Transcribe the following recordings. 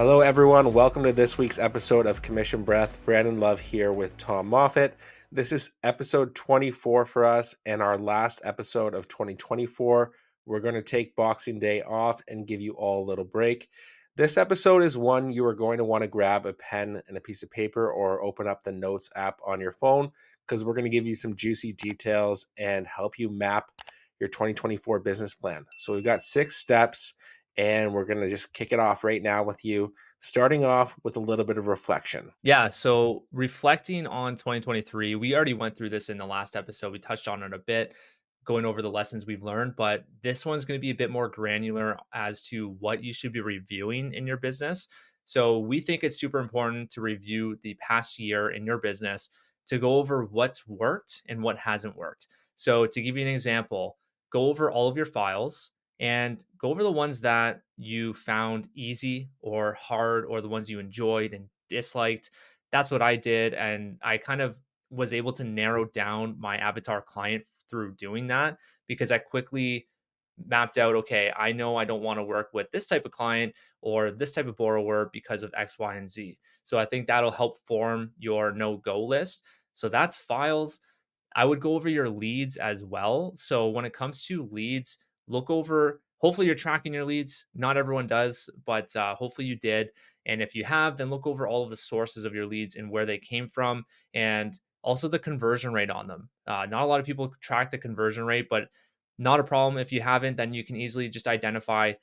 Hello, everyone. Welcome to this week's episode of Commission Breath. Brandon Love here with Tom Moffat. This is episode 24 for us and our last episode of 2024. We're going to take Boxing Day off and give you all a little break. This episode is one you are going to want to grab a pen and a piece of paper or open up the Notes app on your phone because we're going to give you some juicy details and help you map your 2024 business plan. So we've got 6 steps and we're going to just kick it off right now with you, starting off with a little bit of reflection. Yeah, so reflecting on 2023, we already went through this in the last episode. We touched on it a bit, going over the lessons we've learned, but this one's going to be a bit more granular as to what you should be reviewing in your business. So, we think it's super important to review the past year in your business to go over what's worked and what hasn't worked. So, to give you an example, go over all of your files and go over the ones that you found easy or hard or the ones you enjoyed and disliked. That's what I did. And I kind of was able to narrow down my avatar client through doing that because I quickly mapped out, okay, I know I don't want to work with this type of client or this type of borrower because of X, Y, and Z. So I think that'll help form your no go list. So that's files. I would go over your leads as well. So when it comes to leads, look over, hopefully you're tracking your leads. Not everyone does, but hopefully you did. And if you have, then look over all of the sources of your leads and where they came from and also the conversion rate on them. Not a lot of people track the conversion rate, but not a problem. If you haven't, then you can easily just identify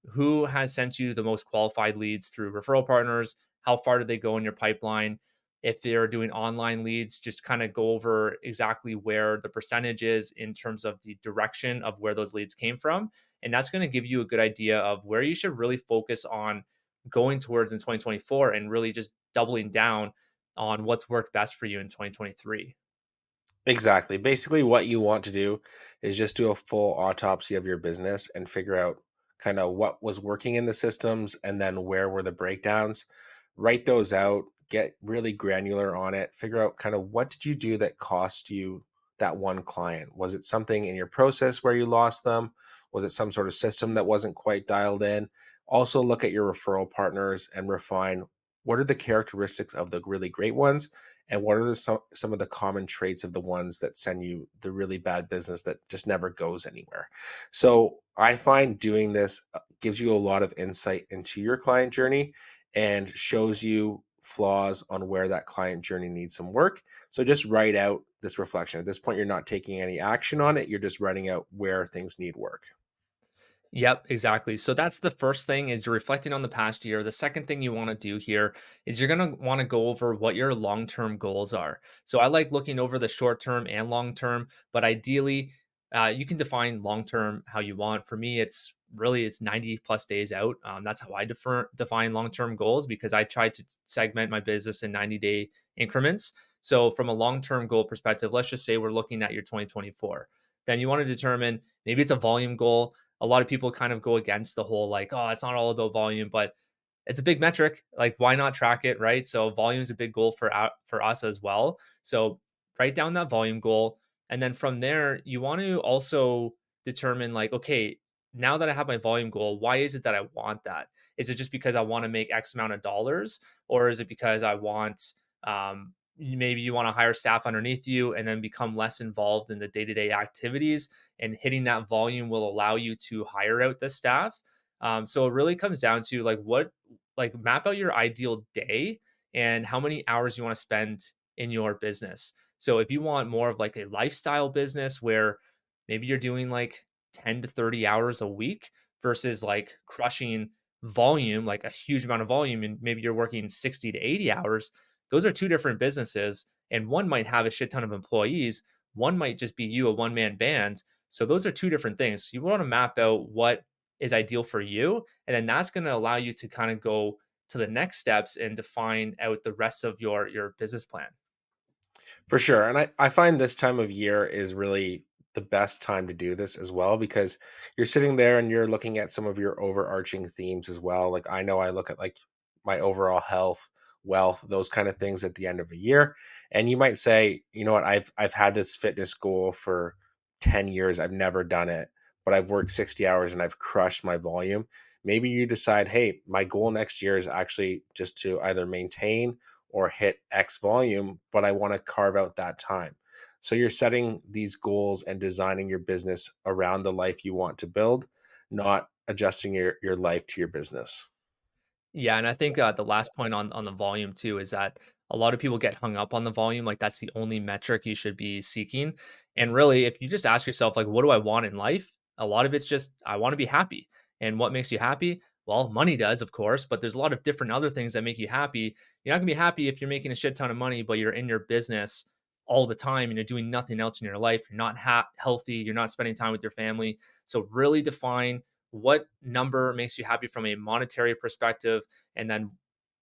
who has sent you the most qualified leads through referral partners, how far did they go in your pipeline. If they're doing online leads, just kind of go over exactly where the percentage is in terms of the direction of where those leads came from. And that's going to give you a good idea of where you should really focus on going towards in 2024 and really just doubling down on what's worked best for you in 2023. Exactly. Basically, what you want to do is just do a full autopsy of your business and figure out kind of what was working in the systems and then where were the breakdowns. Write those out, get really granular on it, figure out kind of what did you do that cost you that one client? Was it something in your process where you lost them? Was it some sort of system that wasn't quite dialed in? Also, look at your referral partners and refine what are the characteristics of the really great ones and what are some of the common traits of the ones that send you the really bad business that just never goes anywhere. So I find doing this gives you a lot of insight into your client journey and shows you flaws on where that client journey needs some work. So just write out this reflection. At this point, you're not taking any action on it. You're just writing out where things need work. Yep, exactly. So that's the first thing is you're reflecting on the past year. The second thing you want to do here is you're going to want to go over what your long-term goals are. So I like looking over the short-term and long-term, but ideally you can define long-term how you want. For me, it's 90 plus days out. That's how I define long-term goals because I try to segment my business in 90-day increments. So from a long-term goal perspective, let's just say we're looking at your 2024. Then you want to determine maybe it's a volume goal. A lot of people kind of go against the whole like, oh, it's not all about volume, but it's a big metric. Like, why not track it, right? So volume is a big goal for us as well. So write down that volume goal, and then from there, you want to also determine like, okay, now that I have my volume goal, why is it that I want that? Is it just because I want to make X amount of dollars, or is it because I want maybe you want to hire staff underneath you and then become less involved in the day-to-day activities, and hitting that volume will allow you to hire out the staff. So it really comes down to like map out your ideal day and how many hours you want to spend in your business. So if you want more of like a lifestyle business where maybe you're doing like 10 to 30 hours a week versus like crushing volume, like a huge amount of volume, and maybe you're working 60 to 80 hours, those are two different businesses. And one might have a shit ton of employees, one might just be you, a one man band. So those are two different things. So you want to map out what is ideal for you. And then that's going to allow you to kind of go to the next steps and define out the rest of your business plan. For sure. And I find this time of year is really the best time to do this as well because you're sitting there and you're looking at some of your overarching themes as well. Like I know I look at like my overall health, wealth, those kind of things at the end of a year. And you might say, you know what, I've had this fitness goal for 10 years. I've never done it, but I've worked 60 hours and I've crushed my volume. Maybe you decide, hey, my goal next year is actually just to either maintain or hit X volume, but I want to carve out that time. So you're setting these goals and designing your business around the life you want to build, not adjusting your life to your business. Yeah, and I think, the last point on the volume too is that a lot of people get hung up on the volume, like, that's the only metric you should be seeking, and really, if you just ask yourself, like, "What do I want in life?" A lot of it's just, "I wanna be happy," and what makes you happy? Well, money does, of course, but there's a lot of different other things that make you happy. You're not gonna be happy if you're making a shit ton of money, but you're in your business all the time and you're doing nothing else in your life. You're not healthy, you're not spending time with your family. So really define what number makes you happy from a monetary perspective, and then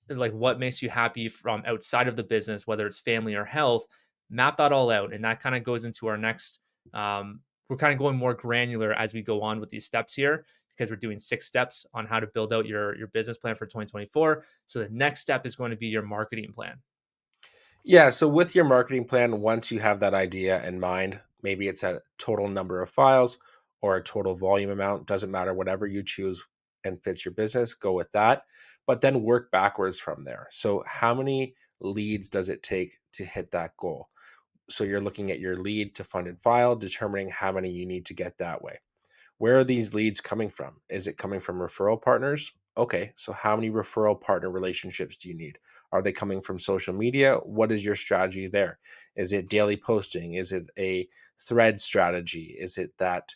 like what makes you happy from outside of the business, whether it's family or health. Map that all out, and that kind of goes into our next. We're kind of going more granular as we go on with these steps here, because we're doing 6 steps on how to build out your business plan for 2024. So the next step is going to be your marketing plan. Yeah, so with your marketing plan, once you have that idea in mind, maybe it's a total number of files or a total volume amount, doesn't matter, whatever you choose and fits your business, go with that. But then work backwards from there. So, how many leads does it take to hit that goal? So, you're looking at your lead to funded file, determining how many you need to get that way. Where are these leads coming from? Is it coming from referral partners? Okay, so how many referral partner relationships do you need? Are they coming from social media? What is your strategy there? Is it daily posting? Is it a thread strategy? Is it that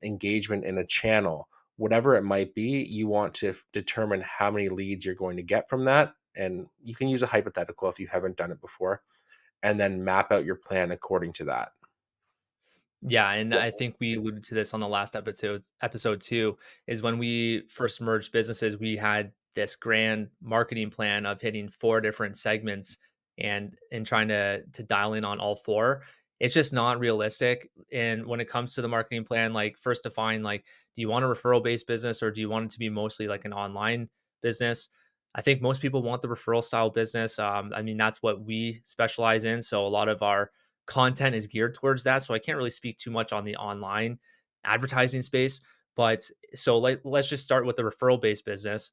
engagement in a channel? Whatever it might be, you want to determine how many leads you're going to get from that. And you can use a hypothetical if you haven't done it before, and then map out your plan according to that. Yeah, and I think we alluded to this on the last episode too, is when we first merged businesses, we had this grand marketing plan of hitting 4 different segments and trying to dial in on all 4. It's just not realistic. And when it comes to the marketing plan, like first define like, do you want a referral based business or do you want it to be mostly like an online business? I think most people want the referral style business. I mean, that's what we specialize in. So a lot of our content is geared towards that. So I can't really speak too much on the online advertising space. But so let's just start with the referral based business.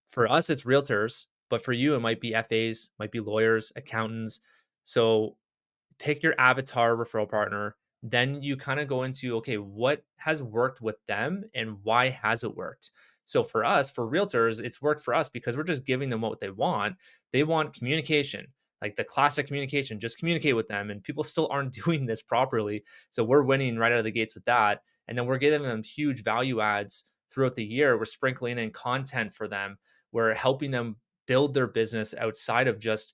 For us, it's realtors, but for you, it might be FAs, might be lawyers, accountants. So pick your avatar referral partner. Then you kind of go into, okay, what has worked with them and why has it worked? So for us, for realtors, it's worked for us because we're just giving them what they want. They want communication, like the classic communication, just communicate with them. And people still aren't doing this properly. So we're winning right out of the gates with that. And then we're giving them huge value adds throughout the year. We're sprinkling in content for them. We're helping them build their business outside of just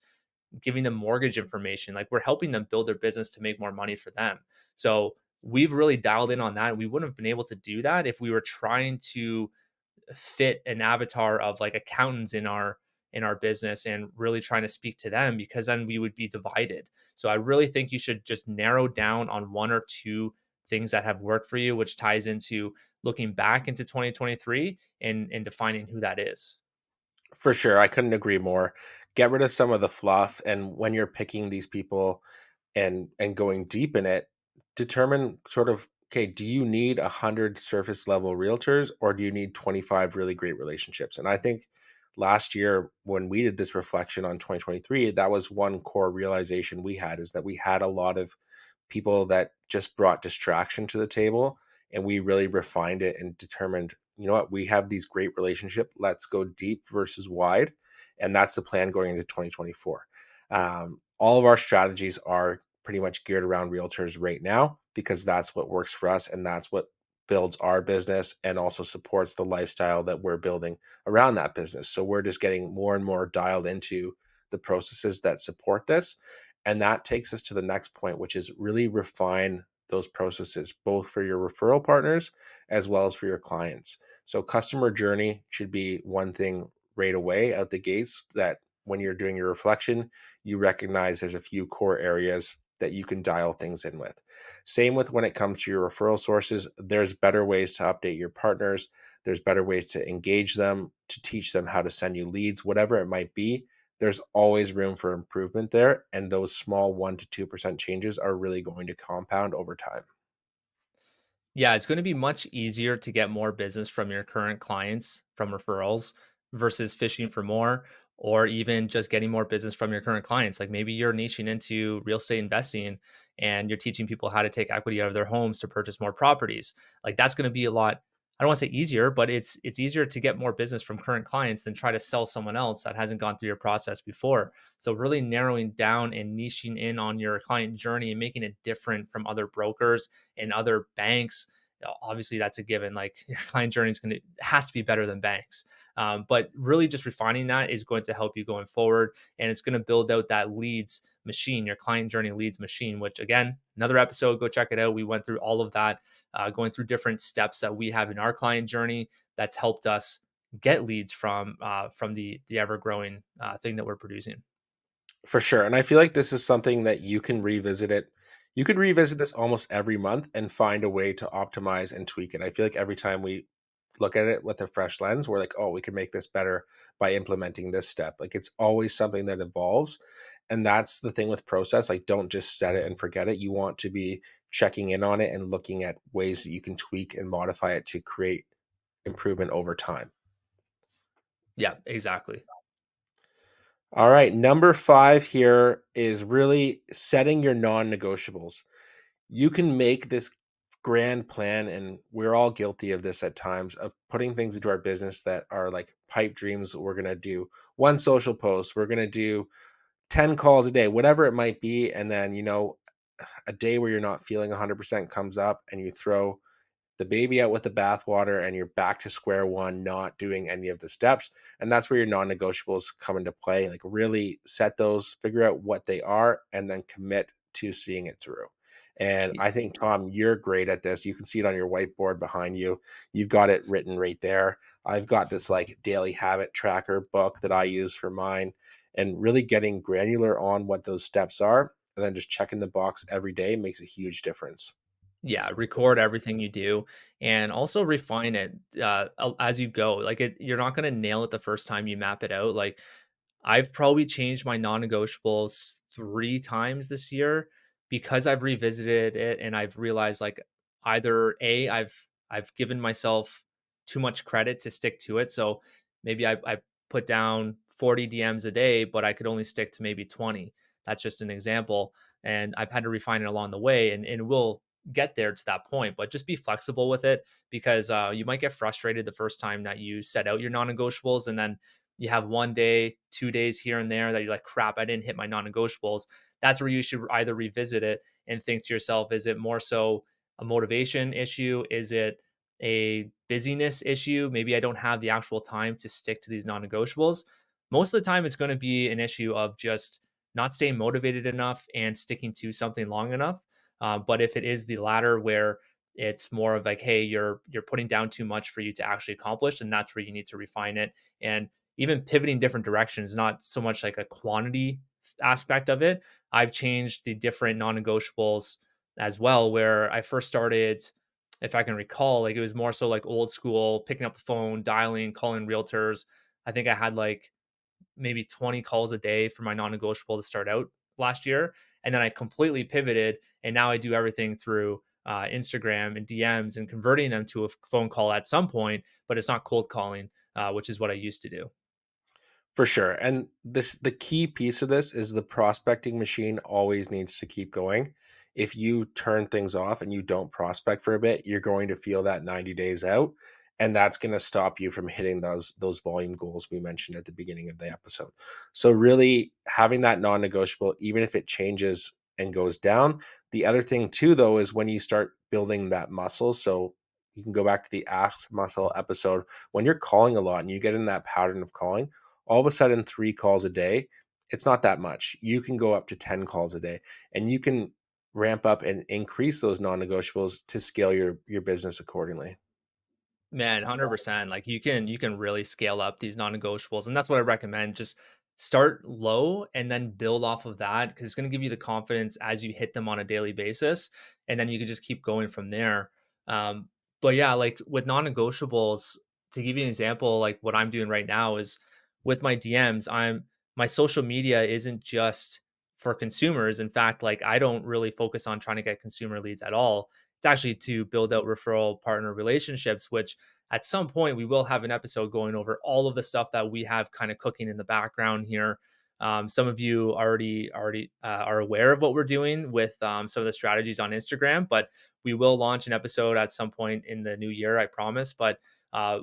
giving them mortgage information. Like we're helping them build their business to make more money for them. So we've really dialed in on that. We wouldn't have been able to do that if we were trying to fit an avatar of like accountants in our business and really trying to speak to them, because then we would be divided. So I really think you should just narrow down on 1 or 2 things that have worked for you, which ties into looking back into 2023 and defining who that is. For sure, I couldn't agree more. Get rid of some of the fluff, and when you're picking these people and going deep in it, determine sort of, okay, do you need 100 surface level realtors or do you need 25 really great relationships? And I think last year when we did this reflection on 2023, that was one core realization we had, is that we had a lot of people that just brought distraction to the table, and we really refined it and determined, you know what, we have these great relationship, let's go deep versus wide. And that's the plan going into 2024. All of our strategies are pretty much geared around realtors right now because that's what works for us and that's what builds our business and also supports the lifestyle that we're building around that business. So we're just getting more and more dialed into the processes that support this. And that takes us to the next point, which is really refine those processes, both for your referral partners as well as for your clients. So, customer journey should be one thing right away out the gates, that when you're doing your reflection, you recognize there's a few core areas that you can dial things in with. Same with when it comes to your referral sources, there's better ways to update your partners, there's better ways to engage them, to teach them how to send you leads, whatever it might be. There's always room for improvement there. And those small 1 to 2% changes are really going to compound over time. Yeah, it's gonna be much easier to get more business from your current clients from referrals versus fishing for more, or even just getting more business from your current clients. Like maybe you're niching into real estate investing and you're teaching people how to take equity out of their homes to purchase more properties. Like that's gonna be a lot. I don't want to say easier, but it's easier to get more business from current clients than try to sell someone else that hasn't gone through your process before. So really narrowing down and niching in on your client journey and making it different from other brokers and other banks. Obviously that's a given. Like your client journey is going to has to be better than banks. But really just refining that is going to help you going forward, and it's going to build out that leads machine, your client journey leads machine, which again, another episode, go check it out. We went through all of that, going through different steps that we have in our client journey that's helped us get leads from the ever growing thing that we're producing. For sure, and I feel like this is something that you could revisit this almost every month and find a way to optimize and tweak it. I feel like every time we look at it with a fresh lens, we're like, "Oh, we can make this better by implementing this step." Like, it's always something that evolves, and that's the thing with process, like, don't just set it and forget it. You want to be checking in on it and looking at ways that you can tweak and modify it to create improvement over time. Yeah, exactly. All right, number 5 here is really setting your non-negotiables. You can make this grand plan, and we're all guilty of this at times, of putting things into our business that are like pipe dreams. We're going to do one social post, we're going to do 10 calls a day, whatever it might be. And then, a day where you're not feeling 100% comes up and you throw the baby out with the bathwater and you're back to square one, not doing any of the steps. And that's where your non-negotiables come into play. Like, really set those, figure out what they are, and then commit to seeing it through. And I think, Tom, you're great at this. You can see it on your whiteboard behind you. You've got it written right there. I've got this like daily habit tracker book that I use for mine, and really getting granular on what those steps are and then just checking the box every day makes a huge difference. Yeah, record everything you do and also refine it as you go. Like you're not going to nail it the first time you map it out. Like I've probably changed my non-negotiables 3 times this year because I've revisited it and I've realized like either A, I've given myself too much credit to stick to it. So maybe I put down 40 DMs a day, but I could only stick to maybe 20. That's just an example. And I've had to refine it along the way, and we'll get there to that point. But just be flexible with it because you might get frustrated the first time that you set out your non-negotiables, and then you have 1 day, 2 days here and there that you're like, crap, I didn't hit my non negotiables. That's where you should either revisit it and think to yourself, is it more so a motivation issue? Is it a busyness issue? Maybe I don't have the actual time to stick to these non negotiables. Most of the time, it's going to be an issue of just not staying motivated enough and sticking to something long enough. But if it is the latter, where it's more of like, hey, you're putting down too much for you to actually accomplish, and that's where you need to refine it. And even pivoting different directions, not so much like a quantity aspect of it. I've changed the different non-negotiables as well. Where I first started, if I can recall, like it was more so like old school, picking up the phone, dialing, calling realtors. I think I had like maybe 20 calls a day for my non-negotiable to start out last year, and then I completely pivoted, and now I do everything through Instagram and DMs and converting them to a phone call at some point, but it's not cold calling, which is what I used to do. For sure. And the key piece of this is the prospecting machine always needs to keep going. If you turn things off and you don't prospect for a bit, you're going to feel that 90 days out, and that's going to stop you from hitting those volume goals we mentioned at the beginning of the episode. So really having that non-negotiable, even if it changes and goes down. The other thing too though is when you start building that muscle, so you can go back to the ask muscle episode. When you're calling a lot and you get in that pattern of calling, all of a sudden 3 calls a day, it's not that much. You can go up to 10 calls a day, and you can ramp up and increase those non-negotiables to scale your business accordingly. Man, 100%. Like you can really scale up these non-negotiables, and that's what I recommend. Just start low and then build off of that, because it's going to give you the confidence as you hit them on a daily basis, and then you can just keep going from there. Um, but yeah, like with non-negotiables, to give you an example, like what I'm doing right now is with my DMs, my social media isn't just for consumers. In fact, like I don't really focus on trying to get consumer leads at all. It's actually to build out referral partner relationships, which at some point we will have an episode going over all of the stuff that we have kind of cooking in the background here. Some of you already are aware of what we're doing with some of the strategies on Instagram, but we will launch an episode at some point in the new year, I promise. But uh,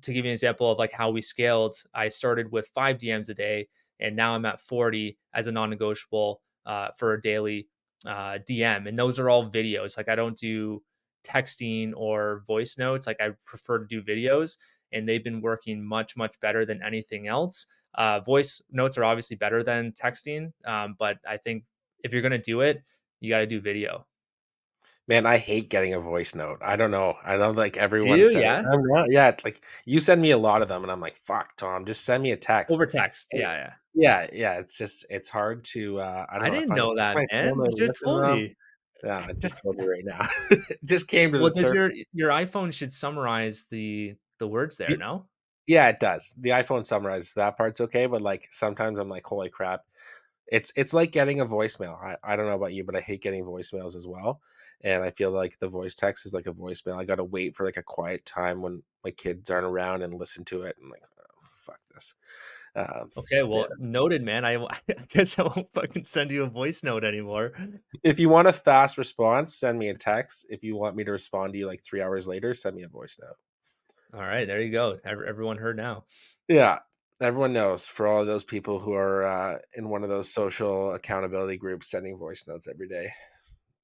to give you an example of like how we scaled, I started with 5 DMs a day, and now I'm at 40 as a non-negotiable for a daily DM, and those are all videos. Like I don't do texting or voice notes. Like I prefer to do videos, and they've been working much better than anything else. Voice notes are obviously better than texting, but I think if you're gonna do it, you got to do video. Man, I hate getting a voice note. I don't know. I know like Do everyone you? says Yeah, I'm not yeah, it's like you send me a lot of them and I'm like, "Fuck, Tom, just send me a text." over text. And Yeah. yeah, it's just it's hard to I don't I know, if didn't I know pick that, my phone man. You and should have listen to told them. me. Yeah, I just told you right now. It just came to the Well, does surface. your iPhone should summarize the words there? Y No. Yeah, it does. The iPhone summarizes that part's okay, but, like, sometimes I'm like, "Holy crap." It's like getting a voicemail. I don't know about you, but I hate getting voicemails as well, and I feel like the voice text is like a voicemail. I gotta wait for, like, a quiet time when my kids aren't around and listen to it. I'm like, "Oh, fuck this." Um, Okay, yeah. well, noted, man. I guess I won't fucking send you a voice note anymore. If you want a fast response, send me a text. If you want me to respond to you, like, 3 hours later, send me a voice note. All right, there you go. Everyone heard now. Yeah. Everyone knows for all of those people who are, in one of those social accountability groups sending voice notes every day,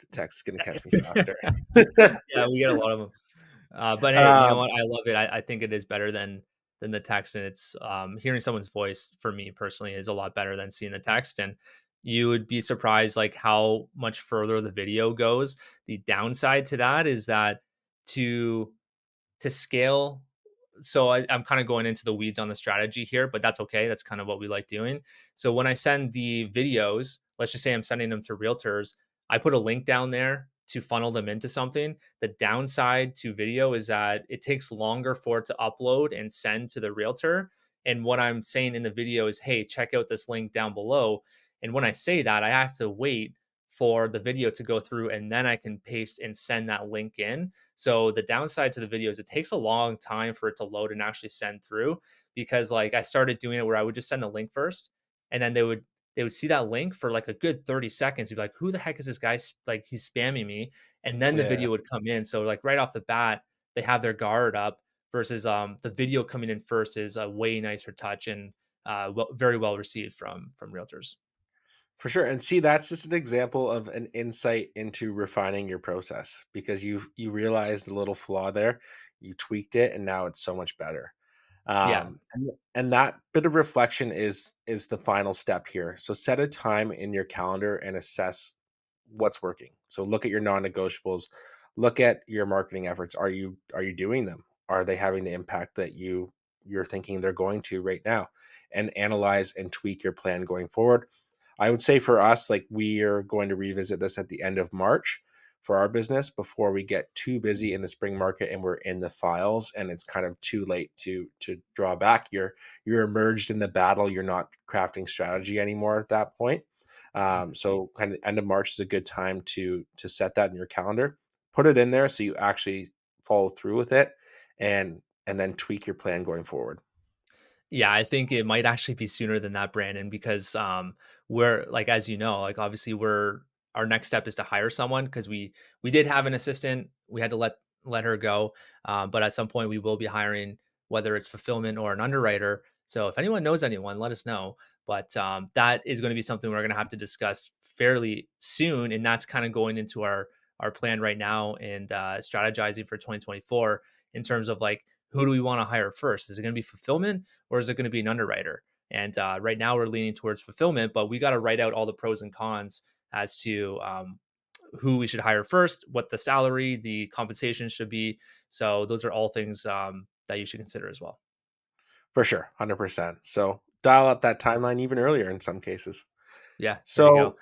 the text is gonna catch me faster. Yeah, we get a lot of them. But hey, you know Um, what? I love it. I think it is better than the text, and it's hearing someone's voice for me personally is a lot better than seeing the text. And you would be surprised like how much further the video goes. The downside to that is that to scale, so I'm kind of going into the weeds on the strategy here, but that's okay. That's kind of what we like doing. So when I send the videos, let's just say I'm sending them to realtors, I put a link down there to funnel them into something. The downside to video is that it takes longer for it to upload and send to the realtor. And what I'm saying in the video is, hey, check out this link down below. And when I say that, I have to wait for the video to go through, and then I can paste and send that link in. So the downside to the video is it takes a long time for it to load and actually send through, because like I started doing it where I would just send the link first, and then they would see that link for like a good 30 seconds. You'd be like, who the heck is this guy? Like he's spamming me. And then the yeah. video would come in. So like right off the bat, they have their guard up versus the video coming in first is a way nicer touch and very well received from realtors. For sure, and see, that's just an example of an insight into refining your process because you realized the little flaw there, you tweaked it, and now it's so much better. Yeah. And that bit of reflection is the final step here. So set a time in your calendar and assess what's working. So look at your non-negotiables, look at your marketing efforts. Are you doing them? Are they having the impact that you're thinking they're going to right now? And analyze and tweak your plan going forward. I would say for us, like we are going to revisit this at the end of March for our business before we get too busy in the spring market and we're in the files and it's kind of too late to draw back. You're emerged in the battle. You're not crafting strategy anymore at that point. So kind of end of March is a good time to set that in your calendar, put it in there so you actually follow through with it, and then tweak your plan going forward. Yeah, I think it might actually be sooner than that, Brandon, because we're like, as you know, like obviously we're our next step is to hire someone because we did have an assistant. We had to let her go, but at some point we will be hiring, whether it's fulfillment or an underwriter. So if anyone knows anyone, let us know. But that is going to be something we're going to have to discuss fairly soon, and that's kind of going into our plan right now and strategizing for 2024 in terms of like who do we want to hire first? Is it going to be fulfillment or is it going to be an underwriter? And right now we're leaning towards fulfillment, but we got to write out all the pros and cons as to who we should hire first, what the salary, the compensation should be. So those are all things that you should consider as well. For sure, 100%. So dial up that timeline even earlier in some cases. Yeah, there you go. So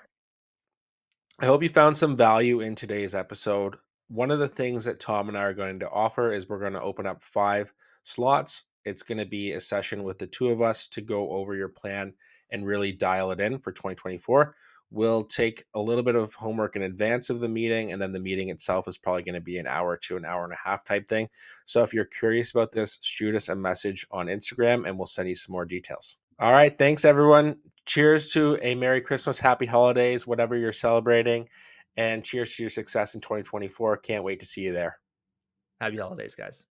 I hope you found some value in today's episode. One of the things that Tom and I are going to offer is we're going to open up 5 slots. It's going to be a session with the two of us to go over your plan and really dial it in for 2024. We'll take a little bit of homework in advance of the meeting, and then the meeting itself is probably going to be an hour to an hour and a half type thing. So if you're curious about this, shoot us a message on Instagram and we'll send you some more details. All right. Thanks, everyone. Cheers to a Merry Christmas, Happy Holidays, whatever you're celebrating. And cheers to your success in 2024. Can't wait to see you there. Happy holidays, guys.